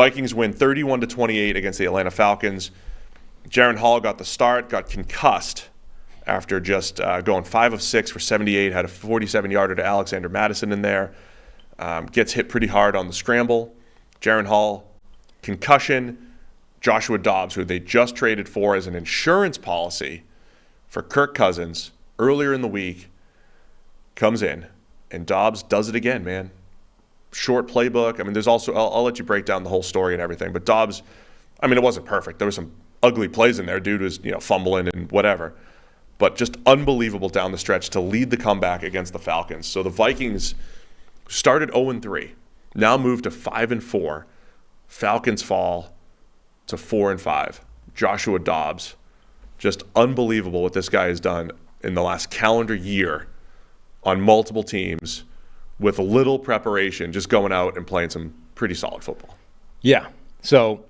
Vikings win 31-28 against the Atlanta Falcons. Jaren Hall got the start, got concussed after just going 5 of 6 for 78, had a 47-yarder to Alexander Mattison in there. Gets hit pretty hard on the scramble. Jaren Hall, concussion. Joshua Dobbs, who they just traded for as an insurance policy for Kirk Cousins earlier in the week, comes in, and Dobbs does it again, man. Short playbook. I mean, there's also, I'll let you break down the whole story and everything, but Dobbs, I mean, it wasn't perfect. There were some ugly plays in there. Dude was, fumbling and whatever, but just unbelievable down the stretch to lead the comeback against the Falcons. So the Vikings started 0-3, now moved to 5-4. Falcons fall to 4-5. Joshua Dobbs, just unbelievable what this guy has done in the last calendar year on multiple teams with a little preparation, just going out and playing some pretty solid football. Yeah. So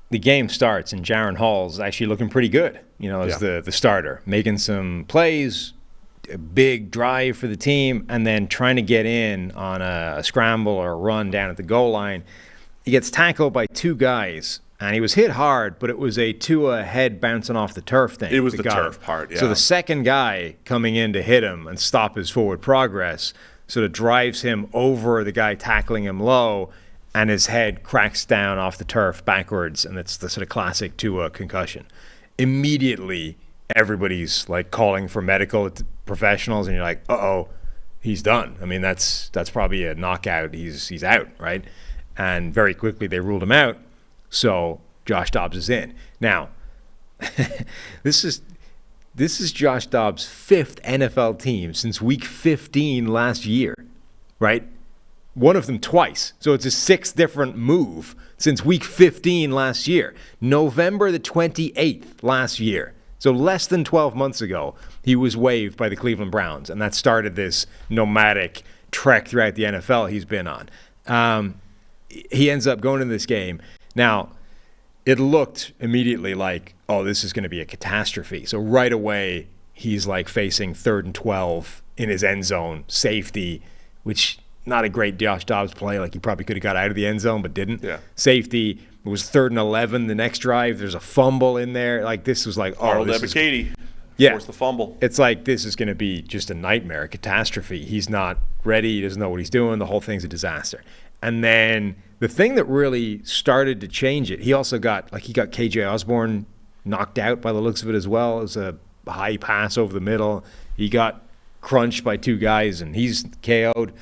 the game starts and Jaren Hall's actually looking pretty good, as the starter, making some plays, a big drive for the team, and then trying to get in on a scramble or a run down at the goal line. He gets tackled by two guys, and he was hit hard, but it was a Tua head bouncing off the turf thing. It was the turf part, yeah. So the second guy coming in to hit him and stop his forward progress sort of drives him over the guy tackling him low, and his head cracks down off the turf backwards, and it's the sort of classic Tua concussion. Immediately, everybody's like calling for medical professionals, and you're like, uh-oh, he's done. I mean, that's probably a knockout. He's out, right? And very quickly they ruled him out. So Josh Dobbs is in. Now, this is Josh Dobbs' 5th NFL team since week 15 last year, right? One of them twice. So it's a 6th different move since week 15 last year. November the 28th last year. So less than 12 months ago, he was waived by the Cleveland Browns, and that started this nomadic trek throughout the NFL he's been on. He ends up going into this game. Now, it looked immediately like, oh, this is going to be a catastrophe. So right away, he's like facing 3rd and 12 in his end zone, safety, which not a great Josh Dobbs play. Like, he probably could have got out of the end zone, but didn't. Yeah. Safety. It was 3rd and 11 the next drive. There's a fumble in there. Like, this was like, oh, Arnold this is... Ebiketie forced the fumble. It's like, this is going to be just a nightmare, a catastrophe. He's not ready. He doesn't know what he's doing. The whole thing's a disaster. And then the thing that really started to change it, he got KJ Osborne knocked out by the looks of it as well. It was a high pass over the middle. He got crunched by two guys, and he's KO'd.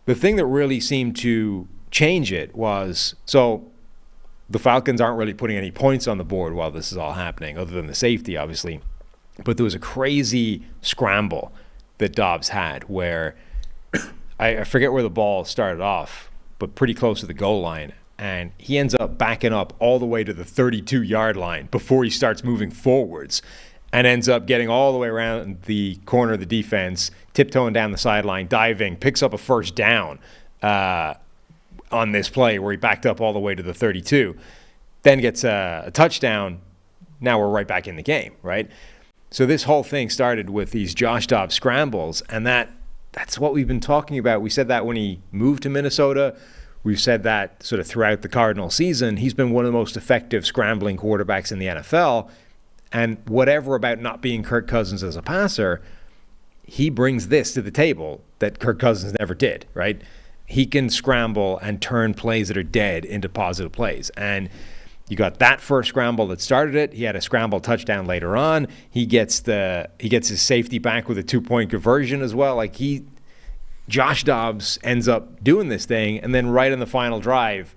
The thing that really seemed to change it was, so the Falcons aren't really putting any points on the board while this is all happening, other than the safety, obviously. But there was a crazy scramble that Dobbs had where I forget where the ball started off, but pretty close to the goal line. And he ends up backing up all the way to the 32-yard line before he starts moving forwards, and ends up getting all the way around the corner of the defense, tiptoeing down the sideline, diving, picks up a first down on this play where he backed up all the way to the 32, then gets a touchdown. Now we're right back in the game, right? So this whole thing started with these Josh Dobbs scrambles, and that's what we've been talking about. We said that when he moved to Minnesota. We've said that sort of throughout the Cardinal season. He's been one of the most effective scrambling quarterbacks in the NFL. And whatever about not being Kirk Cousins as a passer, he brings this to the table that Kirk Cousins never did, right? He can scramble and turn plays that are dead into positive plays. And you got that first scramble that started it. He had a scramble touchdown later on. He gets his safety back with a 2-point conversion as well. Like, Josh Dobbs ends up doing this thing, and then right on the final drive,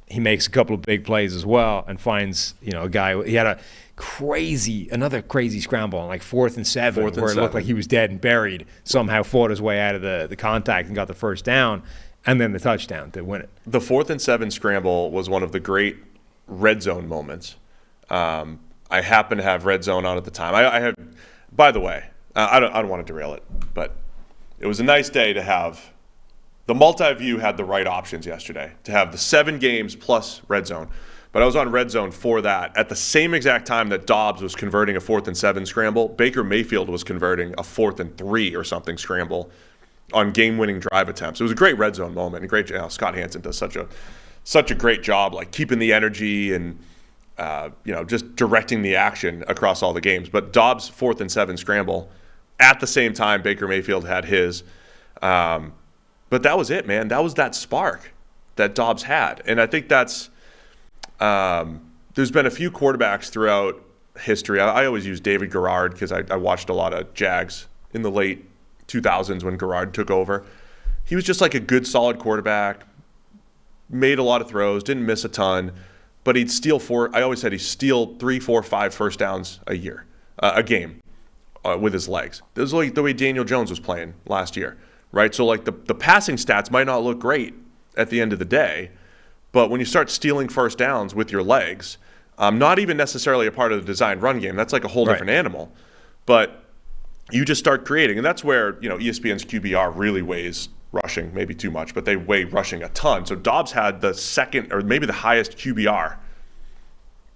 he makes a couple of big plays as well and finds, a guy. He had another crazy scramble on like 4th and 7 where it looked like he was dead and buried. Somehow fought his way out of the contact and got the first down, and then the touchdown to win it. The 4th and 7 scramble was one of the great red zone moments. I happened to have red zone on at the time. I had, by the way, I don't want to derail it, but it was a nice day to have. The multi-view had the right options yesterday to have the 7 games plus red zone. But I was on red zone for that. At the same exact time that Dobbs was converting a 4th and 7 scramble, Baker Mayfield was converting a 4th and 3 or something scramble on game-winning drive attempts. It was a great red zone moment. And great, Scott Hansen does such such a great job, like keeping the energy and just directing the action across all the games. But Dobbs' 4th and 7 scramble, at the same time Baker Mayfield had his. But that was it, man. That was that spark that Dobbs had. And I think that's there's been a few quarterbacks throughout history. I always use David Garrard because I watched a lot of Jags in the late 2000s when Garrard took over. He was just like a good, solid quarterback, made a lot of throws, didn't miss a ton, but he'd steal I always said he'd steal 3, 4, 5 first downs a game with his legs. This was like the way Daniel Jones was playing last year, right? So like the passing stats might not look great at the end of the day, but when you start stealing first downs with your legs, not even necessarily a part of the designed run game, that's like a whole different animal, but you just start creating. And that's where, ESPN's QBR really weighs rushing, maybe too much, but they weigh rushing a ton. So Dobbs had the second or maybe the highest QBR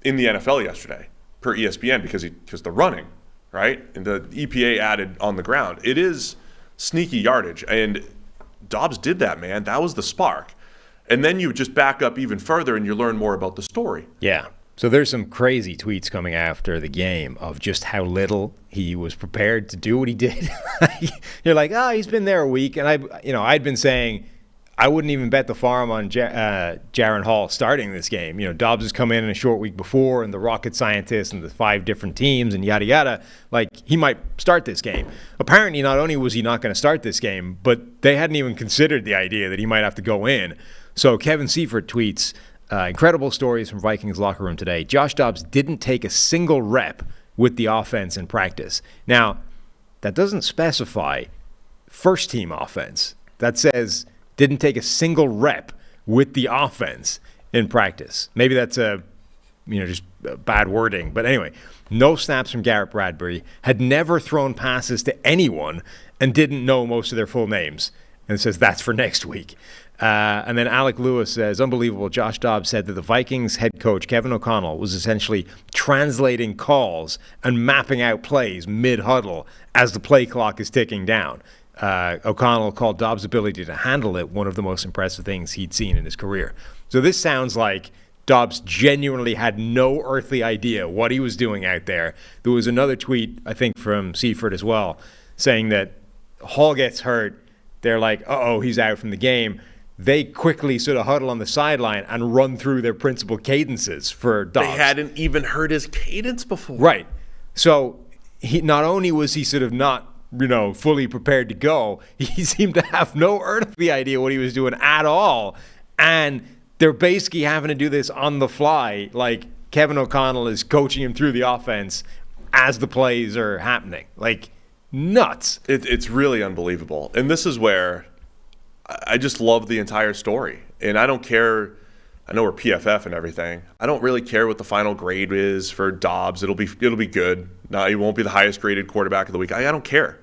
in the NFL yesterday per ESPN because the running, right? And the EPA added on the ground. It is sneaky yardage. And Dobbs did that, man. That was the spark. And then you just back up even further and you learn more about the story. Yeah. So there's some crazy tweets coming after the game of just how little he was prepared to do what he did. You're like, he's been there a week. And I'd been saying I wouldn't even bet the farm on Jaron Hall starting this game. Dobbs has come in a short week before and the rocket scientist and the 5 different teams and yada, yada. Like, he might start this game. Apparently, not only was he not going to start this game, but they hadn't even considered the idea that he might have to go in. So Kevin Seifert tweets, incredible stories from Vikings locker room today. Josh Dobbs didn't take a single rep with the offense in practice. Now, that doesn't specify first team offense. That says didn't take a single rep with the offense in practice. Maybe that's just bad wording. But anyway, no snaps from Garrett Bradbury, had never thrown passes to anyone, and didn't know most of their full names. And it says that's for next week. And then Alec Lewis says, unbelievable. Josh Dobbs said that the Vikings head coach, Kevin O'Connell, was essentially translating calls and mapping out plays mid-huddle as the play clock is ticking down. O'Connell called Dobbs' ability to handle it one of the most impressive things he'd seen in his career. So this sounds like Dobbs genuinely had no earthly idea what he was doing out there. There was another tweet, I think, from Seifert as well, saying that Hall gets hurt. They're like, he's out from the game. They quickly sort of huddle on the sideline and run through their principal cadences for Dobbs. They hadn't even heard his cadence before. Right. So he not only was he sort of not, fully prepared to go, he seemed to have no earthly idea what he was doing at all. And they're basically having to do this on the fly. Like, Kevin O'Connell is coaching him through the offense as the plays are happening. Like, nuts. It's really unbelievable. And this is where I just love the entire story. And I don't care. I know we're PFF and everything. I don't really care what the final grade is for Dobbs. It'll be good. No, he won't be the highest graded quarterback of the week. I don't care.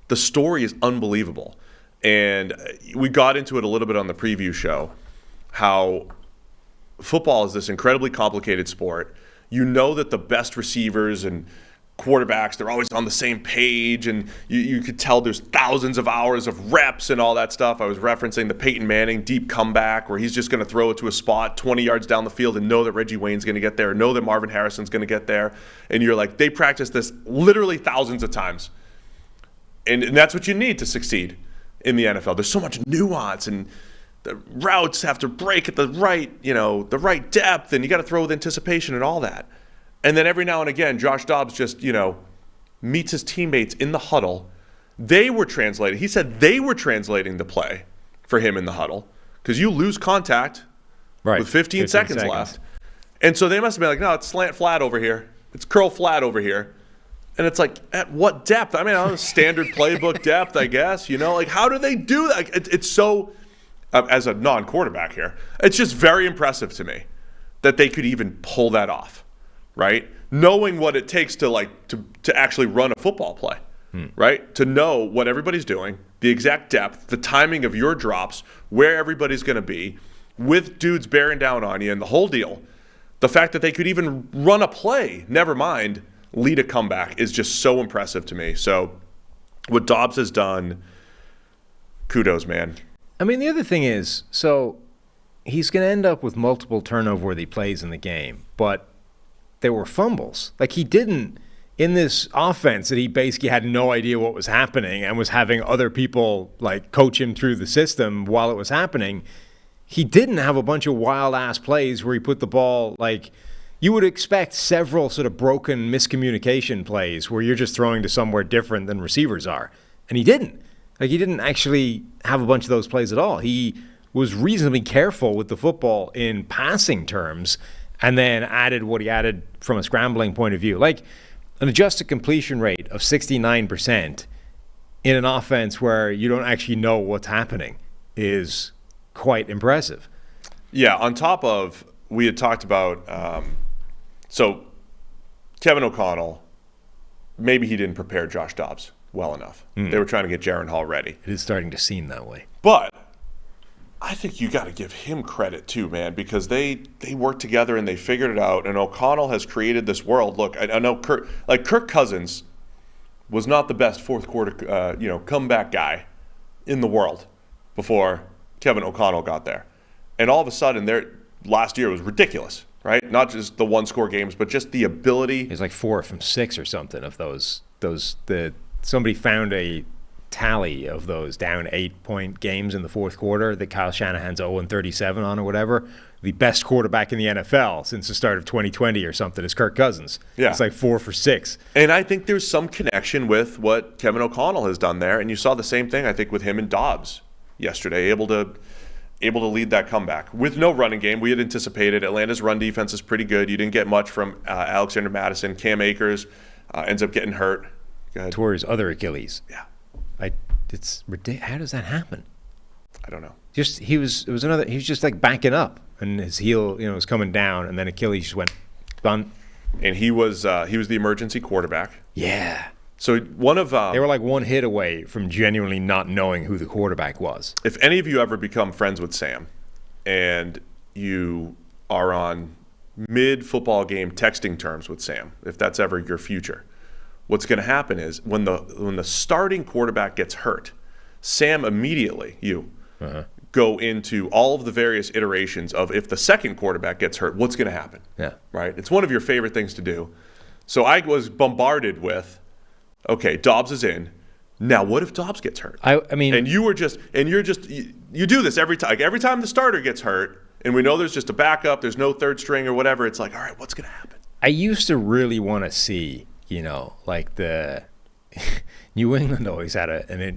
The story is unbelievable. And we got into it a little bit on the preview show, how football is this incredibly complicated sport. You know that the best receivers and quarterbacks, they're always on the same page, and you could tell there's thousands of hours of reps and all that stuff. I was referencing the Peyton Manning deep comeback where he's just going to throw it to a spot 20 yards down the field and know that Reggie Wayne's going to get there, know that Marvin Harrison's going to get there. And you're like, they practice this literally thousands of times. And that's what you need to succeed in the NFL. There's so much nuance, and the routes have to break at the right depth, and you got to throw with anticipation and all that. And then every now and again, Josh Dobbs just, meets his teammates in the huddle. They were translating. He said they were translating the play for him in the huddle because you lose contact with 15 seconds left. And so they must have been like, no, it's slant flat over here. It's curl flat over here. And it's like, at what depth? I mean, I don't know, standard playbook depth, I guess. Like, how do they do that? It's so, as a non-quarterback here, it's just very impressive to me that they could even pull that off, right? Knowing what it takes to actually run a football play, right? To know what everybody's doing, the exact depth, the timing of your drops, where everybody's going to be, with dudes bearing down on you and the whole deal. The fact that they could even run a play, never mind lead a comeback, is just so impressive to me. So what Dobbs has done, kudos, man. I mean, the other thing is, so he's going to end up with multiple turnover-worthy plays in the game, but there were fumbles. Like, he didn't, in this offense that he basically had no idea what was happening and was having other people, like, coach him through the system while it was happening, he didn't have a bunch of wild-ass plays where he put the ball, like, you would expect several sort of broken miscommunication plays where you're just throwing to somewhere different than receivers are. And he didn't. Like, he didn't actually have a bunch of those plays at all. He was reasonably careful with the football in passing terms and then added what he added from a scrambling point of view. Like, an adjusted completion rate of 69% in an offense where you don't actually know what's happening is quite impressive. Yeah, on top of, we had talked about, so Kevin O'Connell, maybe he didn't prepare Josh Dobbs well enough. They were trying to get Jaren Hall ready. It is starting to seem that way. But I think you got to give him credit too, man, because they worked together and they figured it out. And O'Connell has created this world. Look, I know Kirk Cousins was not the best fourth quarter, comeback guy in the world before Kevin O'Connell got there. And all of a sudden, their last year was ridiculous, right? Not just the one-score games, but just the ability. It's like 4 from 6 or something of those. Somebody found a tally of those down 8-point games in the fourth quarter that Kyle Shanahan's 0-37 on or whatever. The best quarterback in the NFL since the start of 2020 or something is Kirk Cousins. Yeah. It's like 4 for 6. And I think there's some connection with what Kevin O'Connell has done there. And you saw the same thing, I think, with him and Dobbs yesterday, able to lead that comeback. With no running game, we had anticipated Atlanta's run defense is pretty good. You didn't get much from Alexander Mattison. Cam Akers ends up getting hurt. Tore his other Achilles. Yeah. It's ridiculous. How does that happen? I don't know. He was just like backing up, and his heel, was coming down, and then Achilles just went done. And he was the emergency quarterback. Yeah. So they were like one hit away from genuinely not knowing who the quarterback was. If any of you ever become friends with Sam, and you are on mid-football game texting terms with Sam, if that's ever your future, what's going to happen is when the starting quarterback gets hurt, Sam immediately, go into all of the various iterations of if the second quarterback gets hurt, what's going to happen? Yeah. Right? It's one of your favorite things to do. So I was bombarded with, okay, Dobbs is in. Now, what if Dobbs gets hurt? I mean, and you do this every time. Like every time the starter gets hurt, and we know there's just a backup, there's no third string or whatever. It's like, all right, what's going to happen? I used to really want to see, like the New England always had they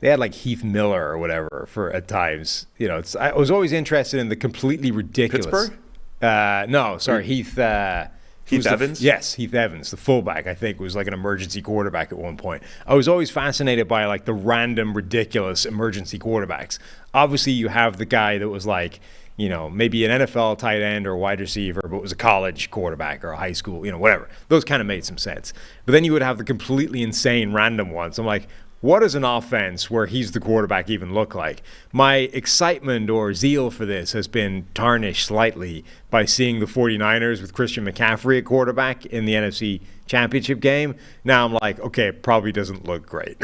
had like Heath Miller or whatever at times. I was always interested in the completely ridiculous. Pittsburgh? No, sorry, Heath Evans? Yes, Heath Evans, the fullback, I think, was like an emergency quarterback at one point. I was always fascinated by like the random, ridiculous emergency quarterbacks. Obviously, you have the guy that was like, maybe an NFL tight end or wide receiver, but was a college quarterback or a high school, whatever. Those kind of made some sense. But then you would have the completely insane random ones. I'm like, what does an offense where he's the quarterback even look like? My excitement or zeal for this has been tarnished slightly by seeing the 49ers with Christian McCaffrey at quarterback in the NFC Championship game. Now I'm like, okay, it probably doesn't look great.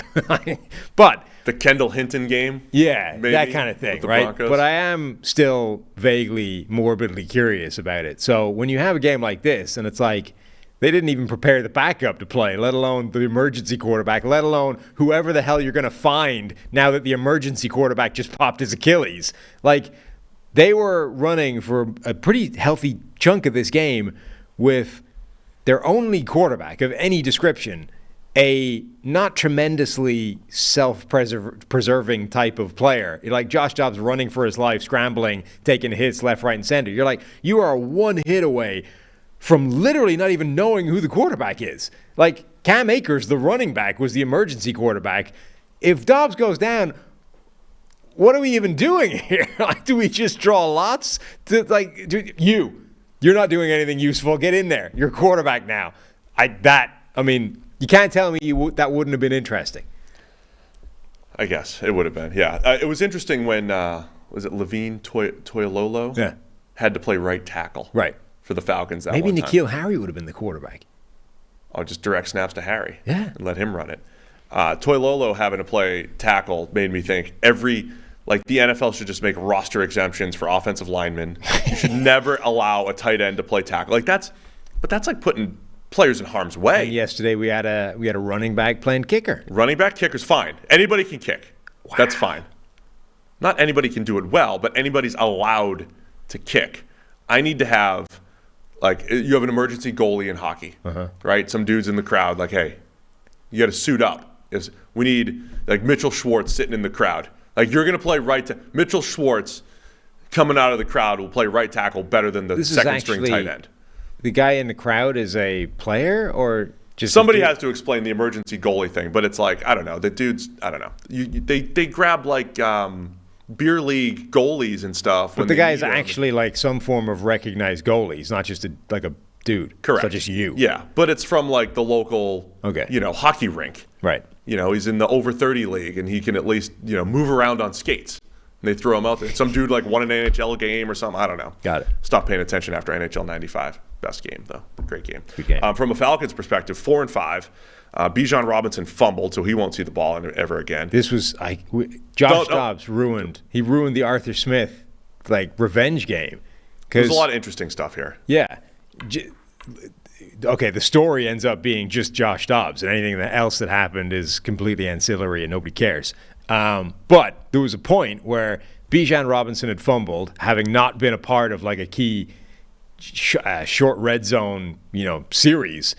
But the Kendall Hinton game? Yeah, maybe, that kind of thing, right? Broncos. But I am still vaguely, morbidly curious about it. So when you have a game like this, and it's like, they didn't even prepare the backup to play, let alone the emergency quarterback, let alone whoever the hell you're going to find now that the emergency quarterback just popped his Achilles. Like, they were running for a pretty healthy chunk of this game with their only quarterback of any description, a not tremendously self-preserving type of player. Like Josh Dobbs running for his life, scrambling, taking hits left, right, and center. You're like, you are one hit away from literally not even knowing who the quarterback is. Like Cam Akers, the running back, was the emergency quarterback. If Dobbs goes down, what are we even doing here? Like, do we just draw lots? You're not doing anything useful. Get in there. You're quarterback now. You can't tell me that wouldn't have been interesting. I guess it would have been, yeah. It was interesting when, was it Levine Toilolo? Had to play right tackle. Right. For the Falcons that Maybe one time. N'Keal Harry would have been the quarterback. Oh, just direct snaps to Harry. Yeah. And let him run it. Toilolo having to play tackle made me think Like, the NFL should just make roster exemptions for offensive linemen. You should never allow a tight end to play tackle. Like, that's like putting players in harm's way. And yesterday we had a running back playing kicker. Running back kicker's fine. Anybody can kick. Wow. That's fine. Not anybody can do it well, but anybody's allowed to kick. I need to have, like, you have an emergency goalie in hockey, right? Some dude's in the crowd, like, hey, you got to suit up. We need, like, Mitchell Schwartz sitting in the crowd. Like, you're going to play Mitchell Schwartz coming out of the crowd will play right tackle better than the second-string tight end. The guy in the crowd is a player or just somebody has to explain the emergency goalie thing, but it's like, I don't know. The dudes, I don't know. They grab, like, beer league goalies and stuff. But the guy is actually like some form of recognized goalie. He's not just like a dude. Correct. It's not just you. Yeah, but it's from like the local, hockey rink. Right. He's in the over 30 league and he can at least, move around on skates. And they throw him out there. Some dude like won an NHL game or something. I don't know. Got it. Stop paying attention after NHL 95. Best game, though. Great game. Good game. From a Falcons perspective, 4-5. Bijan Robinson fumbled, so he won't see the ball ever again. This was Josh Dobbs ruined. He ruined the Arthur Smith revenge game. There's a lot of interesting stuff here. Yeah. Okay, the story ends up being just Josh Dobbs, and anything else that happened is completely ancillary and nobody cares. But there was a point where Bijan Robinson had fumbled, having not been a part of like a key short red zone, series.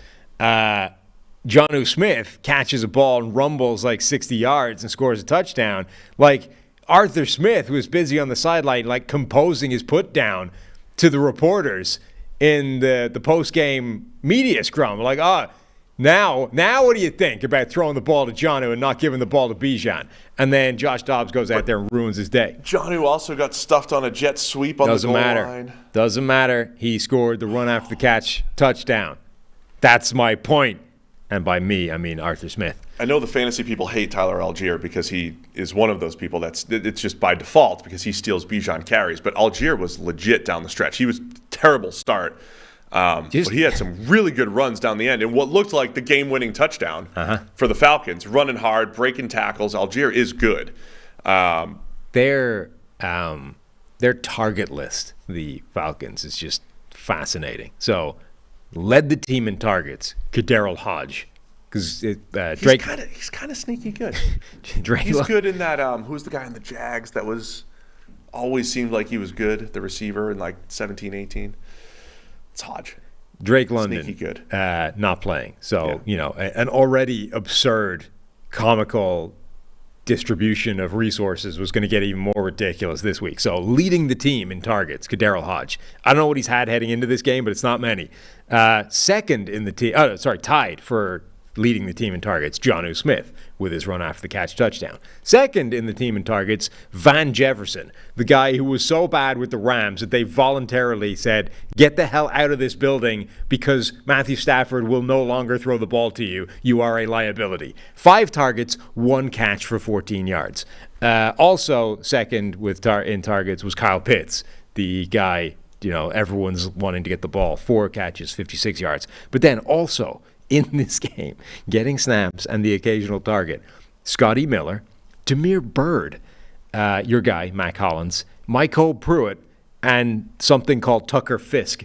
Jonnu Smith catches a ball and rumbles like 60 yards and scores a touchdown. Like, Arthur Smith was busy on the sideline, like, composing his put down to the reporters in the post-game media scrum. Like, now what do you think about throwing the ball to Jonnu and not giving the ball to Bijan? And then Josh Dobbs goes out there and ruins his day. Jonnu also got stuffed on a jet sweep on the goal line. Doesn't matter. He scored the run after the catch touchdown. That's my point. And by me, I mean Arthur Smith. I know the fantasy people hate Tyler Algier because he is one of those people it's just by default because he steals Bijan carries. But Algier was legit down the stretch. He was a terrible start. But he had some really good runs down the end. And what looked like the game-winning touchdown for the Falcons, running hard, breaking tackles. Algier is good. Their target list, the Falcons, is just fascinating. So, led the team in targets, Kaderil Hodge. Because Drake, he's kind of sneaky good. Drake, he's good in that. Who's the guy in the Jags that always seemed like he was good? The receiver in like 17, 18. It's Hodge. Drake London, sneaky good. Not playing. So an already absurd, comical distribution of resources was going to get even more ridiculous this week. So leading the team in targets, Kaderil Hodge. I don't know what he's had heading into this game, but it's not many. Second in the team, tied for leading the team in targets, Jonnu Smith with his run after the catch touchdown. Second in the team in targets, Van Jefferson, the guy who was so bad with the Rams that they voluntarily said, get the hell out of this building because Matthew Stafford will no longer throw the ball to you. You are a liability. 5 targets, 1 catch for 14 yards. Also second in targets was Kyle Pitts, the guy, everyone's wanting to get the ball. 4 catches, 56 yards. But then also in this game, getting snaps and the occasional target, Scotty Miller, Demir Bird, your guy, Mac Hollins, Michael Pruitt, and something called Tucker Fisk.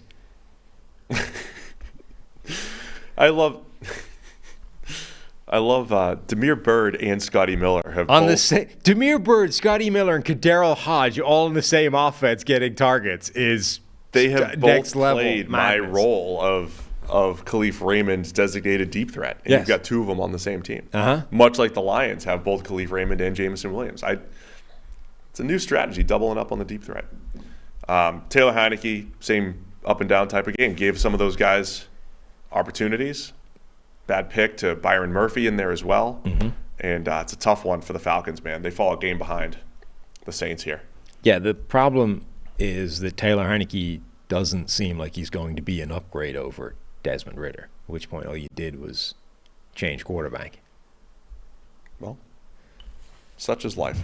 I love Demir Bird and Scotty Miller have on both. the same. Demir Bird, Scotty Miller, and Kaderil Hodge all in the same offense getting targets is they have next both level played madness. My role of Khalif Raymond's designated deep threat. And you've got 2 of them on the same team. Much like the Lions have both Khalif Raymond and Jameson Williams. It's a new strategy, doubling up on the deep threat. Taylor Heineke, same up and down type of game. Gave some of those guys opportunities. Bad pick to Byron Murphy in there as well. And it's a tough one for the Falcons, man. They fall a game behind the Saints here. Yeah, the problem is that Taylor Heineke doesn't seem like he's going to be an upgrade over Desmond Ridder, at which point all you did was change quarterback. Well, such is life.